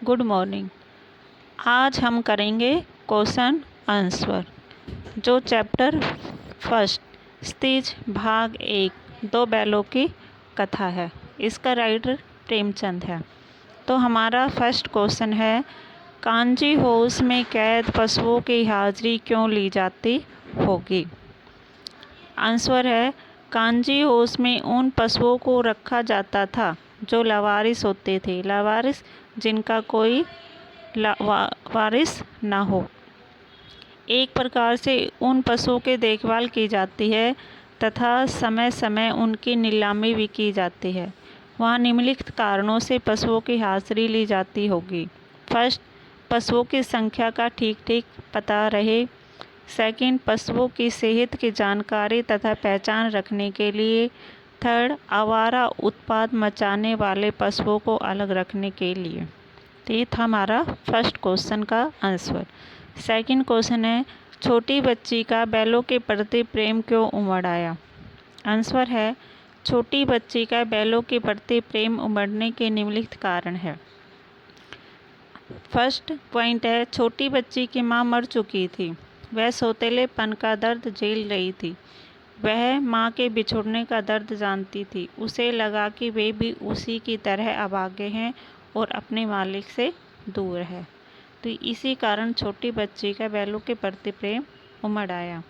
Good morning. आज हम करेंगे क्वेश्चन आंसर जो चैप्टर फर्स्ट स्तीज भाग 1 दो बैलों की कथा है। इसका राइटर प्रेमचंद है। तो हमारा फर्स्ट क्वेश्चन है, कांजी हाउस में कैद पशुओं की हाजिरी क्यों ली जाती होगी। आंसर है, कांजी हाउस में उन पशुओं को रखा जाता था जो लावारिस होते थे। लावारिस जिनका कोई वारिस ना हो। एक प्रकार से उन पशुओं की देखभाल की जाती है तथा समय समय उनकी नीलामी भी की जाती है। वहाँ निम्नलिखित कारणों से पशुओं की हाजिरी ली जाती होगी। फर्स्ट, पशुओं की संख्या का ठीक ठीक पता रहे। सेकंड, पशुओं की सेहत की जानकारी तथा पहचान रखने के लिए। थर्ड, आवारा उत्पात मचाने वाले पशुओं को अलग रखने के लिए। तो ये था हमारा फर्स्ट क्वेश्चन का आंसर। सेकंड क्वेश्चन है, छोटी बच्ची का बैलों के प्रति प्रेम क्यों उमड़ आया। आंसर है, छोटी बच्ची का बैलों के प्रति प्रेम उमड़ने के निम्नलिखित कारण है। फर्स्ट पॉइंट है, छोटी बच्ची की मां मर चुकी थी। वह सौतेलेपन का दर्द झेल रही थी। वह मां के बिछुड़ने का दर्द जानती थी। उसे लगा कि वे भी उसी की तरह अभागे हैं और अपने मालिक से दूर है। तो इसी कारण छोटी बच्ची का बैलों के प्रति प्रेम उमड़ आया।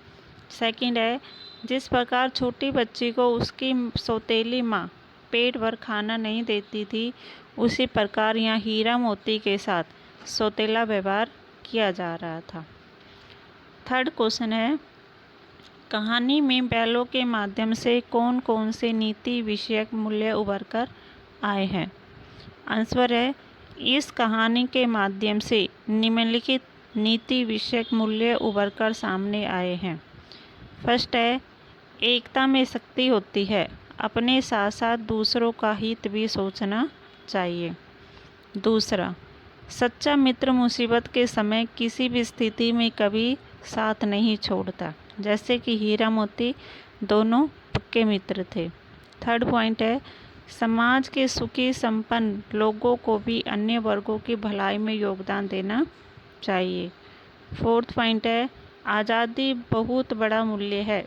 सेकंड है, जिस प्रकार छोटी बच्ची को उसकी सौतेली माँ पेट भर खाना नहीं देती थी, उसी प्रकार यहाँ हीरा मोती के साथ सौतेला व्यवहार किया जा रहा था। थर्ड क्वेश्चन है, कहानी में बैलों के माध्यम से कौन कौन से नीति विषयक मूल्य उभर कर आए हैं। आंसर है, इस कहानी के माध्यम से निम्नलिखित नीति विषयक मूल्य उभर कर सामने आए हैं। फर्स्ट है, एकता में शक्ति होती है। अपने साथ साथ दूसरों का हित भी सोचना चाहिए। दूसरा, सच्चा मित्र मुसीबत के समय किसी भी स्थिति में कभी साथ नहीं छोड़ता, जैसे कि हीरा मोती दोनों पक्के मित्र थे। थर्ड पॉइंट है, समाज के सुखी संपन्न लोगों को भी अन्य वर्गों की भलाई में योगदान देना चाहिए। फोर्थ पॉइंट है, आज़ादी बहुत बड़ा मूल्य है।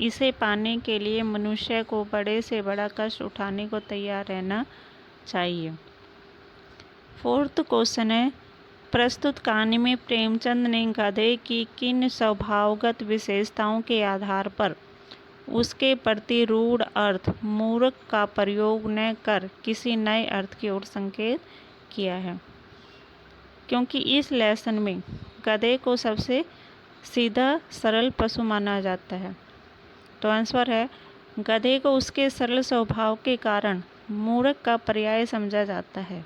इसे पाने के लिए मनुष्य को बड़े से बड़ा कष्ट उठाने को तैयार रहना चाहिए। फोर्थ क्वेश्चन है, प्रस्तुत कहानी में प्रेमचंद ने गधे की किन स्वभावगत विशेषताओं के आधार पर उसके प्रति रूढ़ अर्थ मूर्ख का प्रयोग न कर किसी नए अर्थ की ओर संकेत किया है। क्योंकि इस लेसन में गधे को सबसे सीधा सरल पशु माना जाता है। तो आंसर है, गधे को उसके सरल स्वभाव के कारण मूर्ख का पर्याय समझा जाता है।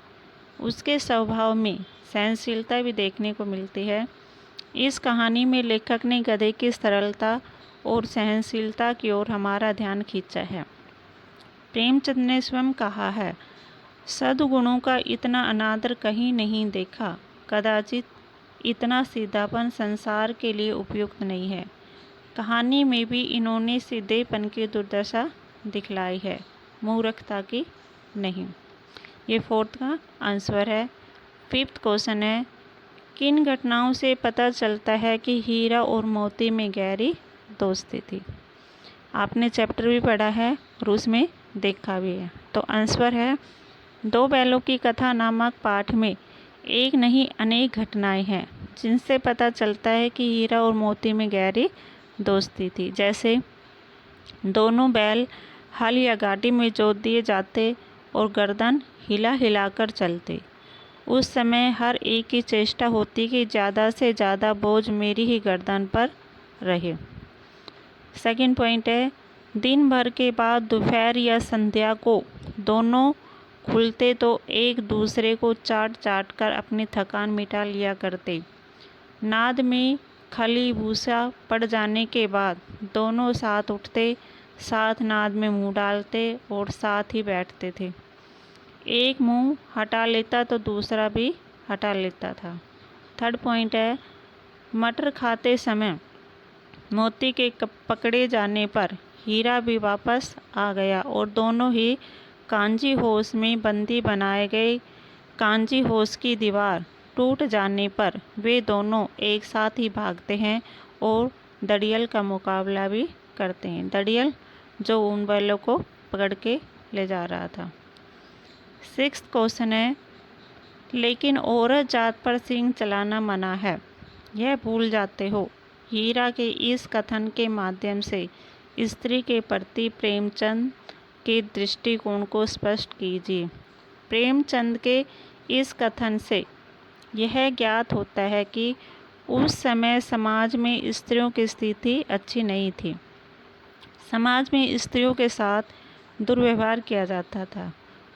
उसके स्वभाव में सहनशीलता भी देखने को मिलती है। इस कहानी में लेखक ने गधे की सरलता और सहनशीलता की ओर हमारा ध्यान खींचा है। प्रेमचंद ने स्वयं कहा है, सद्गुणों का इतना अनादर कहीं नहीं देखा। कदाचित इतना सीधापन संसार के लिए उपयुक्त नहीं है। कहानी में भी इन्होंने सीधेपन की दुर्दशा दिखलाई है, मूर्खता की नहीं। ये फोर्थ का आंसर है। फिफ्थ क्वेश्चन है, किन घटनाओं से पता चलता है कि हीरा और मोती में गहरी दोस्ती थी। आपने चैप्टर भी पढ़ा है और उसमें देखा भी है। तो आंसर है, दो बैलों की कथा नामक पाठ में एक नहीं अनेक घटनाएं हैं जिनसे पता चलता है कि हीरा और मोती में गहरी दोस्ती थी। जैसे दोनों बैल हल या गाड़ी में जोत दिए जाते और गर्दन हिला हिलाकर चलते। उस समय हर एक की चेष्टा होती कि ज़्यादा से ज़्यादा बोझ मेरी ही गर्दन पर रहे। सेकंड पॉइंट है, दिन भर के बाद दोपहर या संध्या को दोनों खुलते तो एक दूसरे को चाट चाट कर अपनी थकान मिटा लिया करते। नाद में खली भूसा पड़ जाने के बाद दोनों साथ उठते, साथ नाद में मुंह डालते और साथ ही बैठते थे। एक मुंह हटा लेता तो दूसरा भी हटा लेता था। थर्ड पॉइंट है, मटर खाते समय मोती के पकड़े जाने पर हीरा भी वापस आ गया और दोनों ही कांजी हाउस में बंदी बनाए गए। कांजी होश की दीवार टूट जाने पर वे दोनों एक साथ ही भागते हैं और दड़ियल का मुकाबला भी करते हैं। दड़ियल जो उन बैलों को पकड़ के ले जा रहा था। 6th क्वेश्चन है, लेकिन औरत जात पर सींग चलाना मना है, यह भूल जाते हो। हीरा के इस कथन के माध्यम से स्त्री के प्रति प्रेमचंद के दृष्टिकोण को स्पष्ट कीजिए। प्रेमचंद के इस कथन से यह ज्ञात होता है कि उस समय समाज में स्त्रियों की स्थिति अच्छी नहीं थी। समाज में स्त्रियों के साथ दुर्व्यवहार किया जाता था,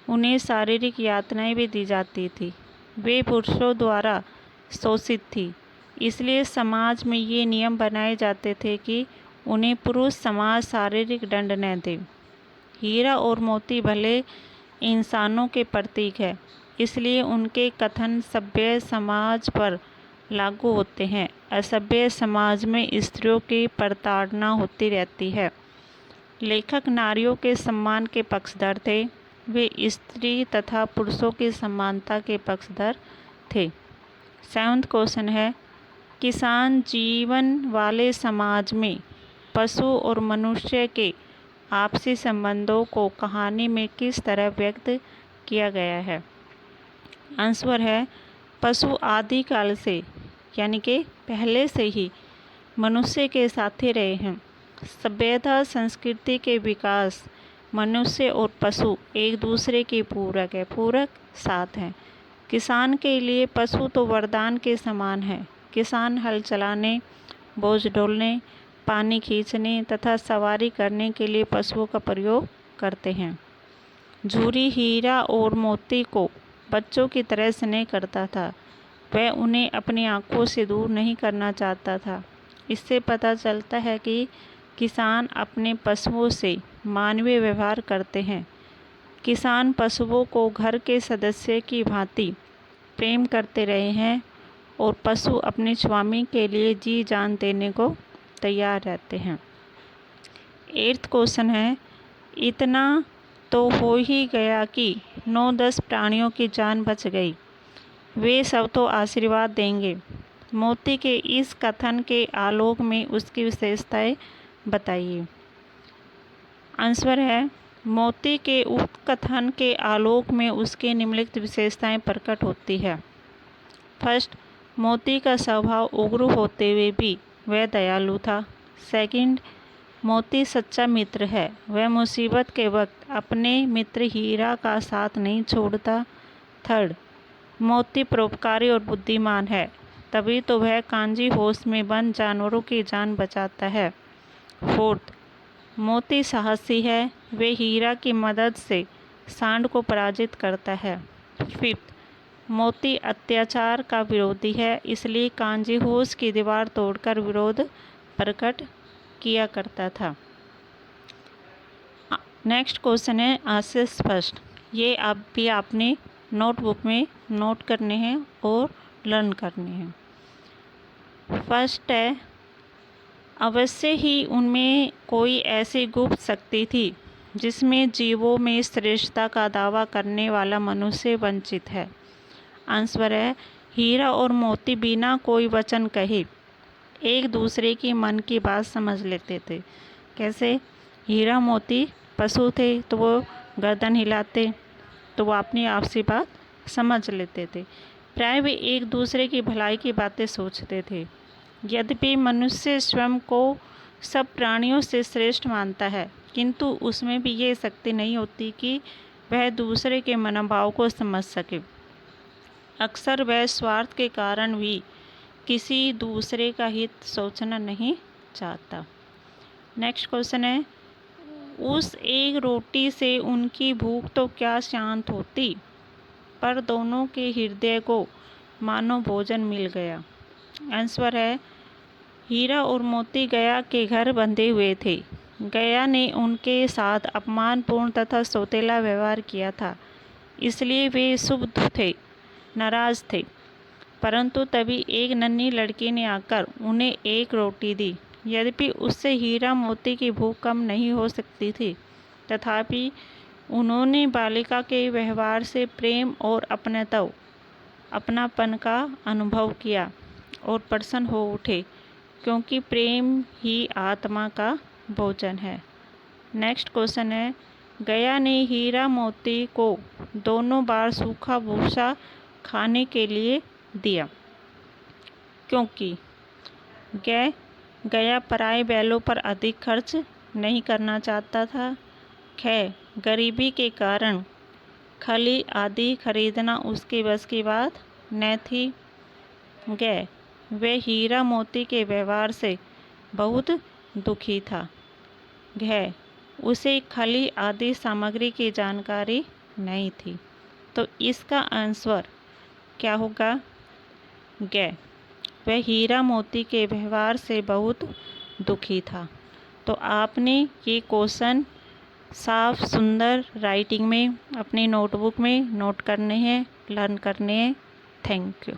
उन्हें शारीरिक यातनाएं भी दी जाती थी, वे पुरुषों द्वारा शोषित थी। इसलिए समाज में ये नियम बनाए जाते थे कि उन्हें पुरुष समाज शारीरिक दंड न दे। हीरा और मोती भले इंसानों के प्रतीक है, इसलिए उनके कथन सभ्य समाज पर लागू होते हैं। असभ्य समाज में स्त्रियों की प्रताड़ना होती रहती है। लेखक नारियों के सम्मान के पक्षधर थे, वे स्त्री तथा पुरुषों की समानता के पक्षधर थे। 7th क्वेश्चन है, किसान जीवन वाले समाज में पशु और मनुष्य के आपसी संबंधों को कहानी में किस तरह व्यक्त किया गया है? आंसर है, पशु आदिकाल से यानी कि पहले से ही मनुष्य के साथ ही रहे हैं। सभ्यता संस्कृति के विकास मनुष्य और पशु एक दूसरे के पूरक साथ हैं। किसान के लिए पशु तो वरदान के समान है। किसान हल चलाने, बोझ ढोलने, पानी खींचने तथा सवारी करने के लिए पशुओं का प्रयोग करते हैं। झूरी हीरा और मोती को बच्चों की तरह स्नेह करता था, वह उन्हें अपनी आंखों से दूर नहीं करना चाहता था। इससे पता चलता है कि किसान अपने पशुओं से मानवीय व्यवहार करते हैं। किसान पशुओं को घर के सदस्य की भांति प्रेम करते रहे हैं और पशु अपने स्वामी के लिए जी जान देने को तैयार रहते हैं। 8th क्वेश्चन है, इतना तो हो ही गया कि 9-10 प्राणियों की जान बच गई, वे सब तो आशीर्वाद देंगे। मोती के इस कथन के आलोक में उसकी विशेषताएं बताइए। आंसर है, मोती के उक्त कथन के आलोक में उसके निम्नलिखित विशेषताएं प्रकट होती है। फर्स्ट, मोती का स्वभाव उग्र होते हुए भी वह दयालु था। सेकंड, मोती सच्चा मित्र है, वह मुसीबत के वक्त अपने मित्र हीरा का साथ नहीं छोड़ता। थर्ड, मोती परोपकारी और बुद्धिमान है, तभी तो वह कांजी होश में बंद जानवरों की जान बचाता है। फोर्थ, मोती साहसी है, वे हीरा की मदद से सांड को पराजित करता है। फिफ्थ, मोती अत्याचार का विरोधी है, इसलिए कांजी होश की दीवार तोड़कर विरोध प्रकट किया करता था। नेक्स्ट क्वेश्चन है आशय स्पष्ट, ये आप भी आपने नोटबुक में नोट करने हैं और लर्न करने हैं। फर्स्ट है, अवश्य ही उनमें कोई ऐसी गुप्त शक्ति थी जिसमें जीवों में श्रेष्ठता का दावा करने वाला मनुष्य वंचित है। आंसर है, हीरा और मोती बिना कोई वचन कहे एक दूसरे की मन की बात समझ लेते थे। कैसे? हीरा मोती पशु थे तो वो गर्दन हिलाते तो वो अपनी आपसी बात समझ लेते थे। प्राय वे एक दूसरे की भलाई की बातें सोचते थे। यद्यपि मनुष्य स्वयं को सब प्राणियों से श्रेष्ठ मानता है, किंतु उसमें भी ये शक्ति नहीं होती कि वह दूसरे के मनोभाव को समझ सके। अक्सर वह स्वार्थ के कारण भी किसी दूसरे का हित सोचना नहीं चाहता। नेक्स्ट क्वेश्चन है, उस एक रोटी से उनकी भूख तो क्या शांत होती, पर दोनों के हृदय को मानो भोजन मिल गया। आंसर है, हीरा और मोती गया के घर बंधे हुए थे। गया ने उनके साथ अपमानपूर्ण तथा सौतेला व्यवहार किया था, इसलिए वे क्षुब्ध थे, नाराज थे। परंतु तभी एक नन्ही लड़की ने आकर उन्हें एक रोटी दी। यद्यपि उससे हीरा मोती की भूख कम नहीं हो सकती थी, तथापि उन्होंने बालिका के व्यवहार से प्रेम और अपनापन का अनुभव किया और प्रसन्न हो उठे, क्योंकि प्रेम ही आत्मा का भोजन है। नेक्स्ट क्वेश्चन है, गया ने हीरा मोती को दोनों बार सूखा भूसा खाने के लिए दिया, क्योंकि गया पराए बैलों पर अधिक खर्च नहीं करना चाहता था। गरीबी के कारण खली आदि खरीदना उसके बस की बात न थी। वह हीरा मोती के व्यवहार से बहुत दुखी था। उसे खली आदि सामग्री की जानकारी नहीं थी। तो इसका आंसर क्या होगा? वह हीरा मोती के व्यवहार से बहुत दुखी था। तो आपने ये क्वेश्चन साफ सुंदर राइटिंग में अपनी नोटबुक में नोट करने हैं, लर्न करने हैं। Thank you.